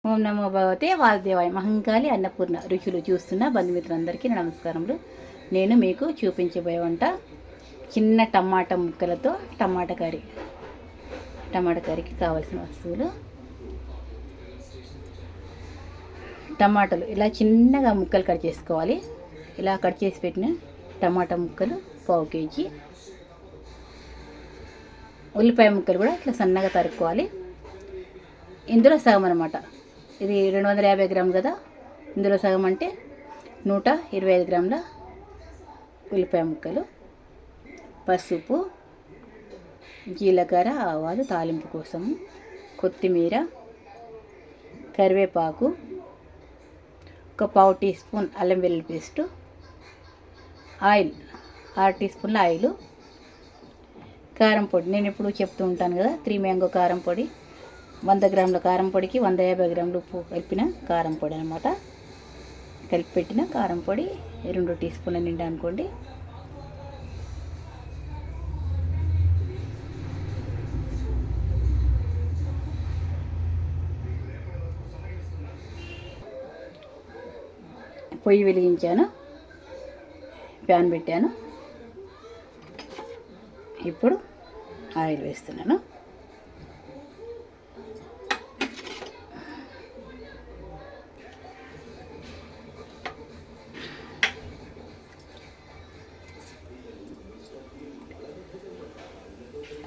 ఓం నమో భగవతే వాసుదేవాయ. మహంకాళి అన్నపూర్ణ రుచులు చూస్తున్న బంధుమిత్రులందరికీ నమస్కారములు. నేను మీకు చూపించబోయే వంట చిన్న టమాటా ముక్కలతో టమాటా కర్రీ. టమాటా కర్రీకి కావాల్సిన వస్తువులు: టమాటాలు ఇలా చిన్నగా ముక్కలు కట్ చేసుకోవాలి. ఇలా కట్ చేసి పెట్టిన టమాటా ముక్కలు పావు కేజీ. ఉల్లిపాయ ముక్కలు కూడా ఇట్లా సన్నగా తరుక్కోవాలి. ఇందులో సగం అన్నమాట. ఇది 250 గ్రాములు కదా, ఇందులో సగం అంటే 125 గ్రాముల ఉల్లిపాయ ముక్కలు, పసుపు, జీలకర్ర, ఆవాలు తాలింపు కోసము, కొత్తిమీర, కరివేపాకు, ఒక పావు టీ స్పూన్ అల్లం వెల్లుల్లి పేస్టు, ఆయిల్ 6 టీ స్పూన్ల ఆయిల్, కారం పొడి. నేను ఎప్పుడు చెప్తూ ఉంటాను కదా, 3 మ్యాంగో కారం పొడి. 100 గ్రాముల కారం పొడికి 150 గ్రాములు ఉప్పు కలిపిన కారం పొడి అనమాట. కలిపి పెట్టిన కారం పొడి 2 టీ స్పూన్ల నిండా అనుకోండి. పొయ్యి వెలిగించాను, ప్యాన్ పెట్టాను. ఇప్పుడు ఆయిల్ వేస్తున్నాను.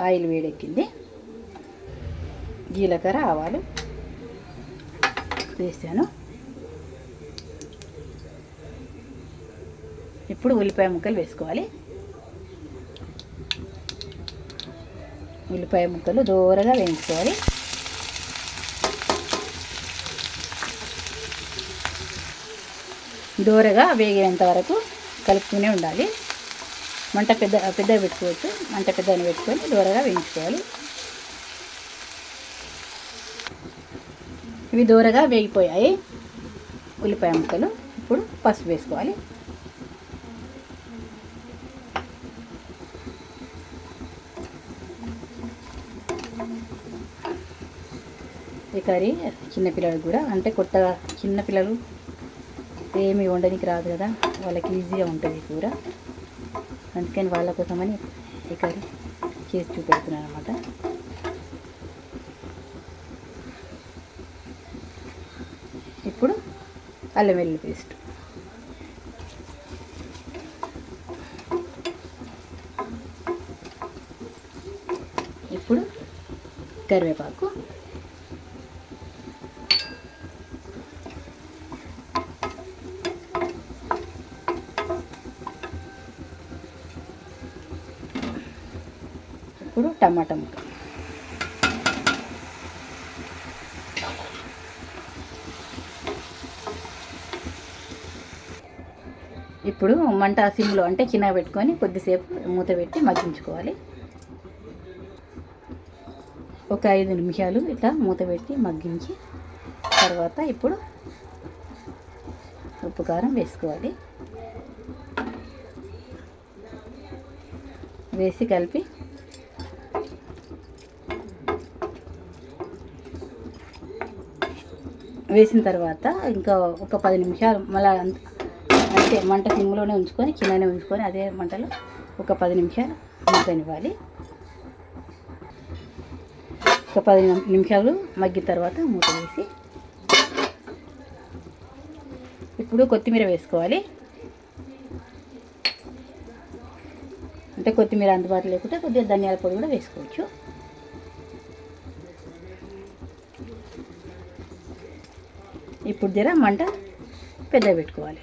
ఆయిల్ వేడెక్కింది. జీలకర్ర, ఆవాలు వేసాను. ఇప్పుడు ఉల్లిపాయ ముక్కలు వేసుకోవాలి. ఉల్లిపాయ ముక్కలు దూరగా వేయించుకోవాలి. దూరగా వేగేంత వరకు కలుపుతూనే ఉండాలి. మంట పెద్దగా పెట్టుకోవచ్చు. మంట పెద్దగా పెట్టుకొని దూరగా వేయించుకోవాలి. ఇవి దూరగా వేగిపోయాయి ఉల్లిపాయ ముక్కలు. ఇప్పుడు పసుపు వేసుకోవాలి. ఈ కర్రీ చిన్నపిల్లలకు కూడా, అంటే కొత్తగా చిన్నపిల్లలు ఏమి వండడానికి రాదు కదా, వాళ్ళకి ఈజీగా ఉంటుంది కూర. అందుకని వాళ్ళ కోసమని ఈ కర్రీ చేసి చూపెడుతున్నాను అనమాట. ఇప్పుడు అల్లం వెల్లుల్లి పేస్ట్, ఇప్పుడు కరివేపాకు, ఇప్పుడు టమాటా ముక్క, ఇప్పుడు మంట సిమ్లో అంటే చిన్నగా పెట్టుకొని కొద్దిసేపు మూత పెట్టి మగ్గించుకోవాలి. ఒక 5 నిమిషాలు ఇట్లా మూత పెట్టి మగ్గించి తర్వాత ఇప్పుడు ఉప్పు కారం వేసుకోవాలి. వేసి కలిపి వేసిన తర్వాత ఇంకా ఒక 10 నిమిషాలు మళ్ళీ అంటే మంట సిమ్లోనే ఉంచుకొని, చిన్ననే ఉంచుకొని అదే మంటలో ఒక 10 నిమిషాలు మగ్గనివ్వాలి. ఒక 10 నిమిషాలు మగ్గిన తర్వాత మూత వేసి ఇప్పుడు కొత్తిమీర వేసుకోవాలి. అంటే కొత్తిమీర అందుబాటులో లేకుంటే కొద్దిగా ధనియాల పొడి కూడా వేసుకోవచ్చు. ఇప్పుడు జర మంట పెద్దగా పెట్టుకోవాలి.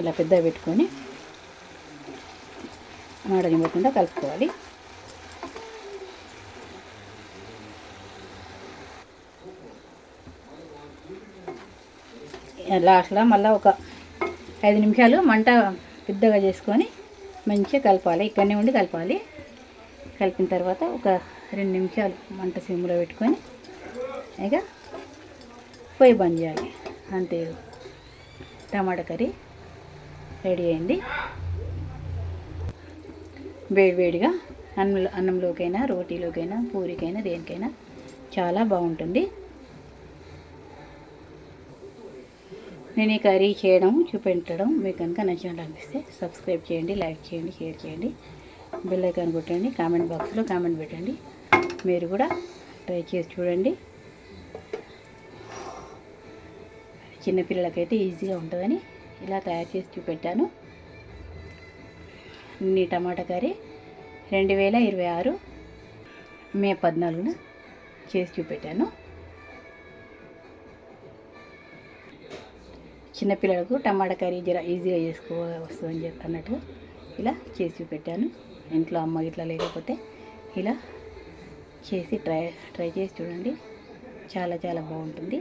ఇలా పెద్దగా పెట్టుకొని మాడనివ్వకుండా కలుపుకోవాలి. లాస్ట్లో మళ్ళీ ఒక 5 నిమిషాలు మంట పెద్దగా చేసుకొని మంచిగా కలపాలి. ఇక్కడనే ఉండి కలపాలి. కలిపిన తర్వాత ఒక 2 నిమిషాలు మంట సిమ్లో పెట్టుకొని ఇక పొయ్యి బంద్ చేయాలి. అంతే, టమాటా కర్రీ రెడీ అయింది. వేడివేడిగా అన్నంలోకైనా, రోటీలోకైనా, పూరికైనా, దేనికైనా చాలా బాగుంటుంది. నేను ఈ కర్రీ చేయడం, చూపెట్టడం మీకు కనుక నచ్చినట్లు అనిపిస్తే సబ్స్క్రైబ్ చేయండి, లైక్ చేయండి, షేర్ చేయండి, బెల్ ఐకాన్ కొట్టండి, కామెంట్ బాక్స్లో కామెంట్ పెట్టండి. మీరు కూడా ట్రై చేసి చూడండి. చిన్నపిల్లలకైతే ఈజీగా ఉంటుందని ఇలా తయారు చేసి చూపెట్టాను. ఈ టమాటా కర్రీ 2026 మే 14న చేసి చూపెట్టాను. చిన్నపిల్లలకు టమాటా కర్రీ జర ఈజీగా వస్తుందని అన్నట్టుగా ఇలా చేసి చూపెట్టాను. ఇంట్లో అమ్మ ఇట్లా లేకపోతే ఇలా చేసి ట్రై చేసి చూడండి. చాలా చాలా బాగుంటుంది.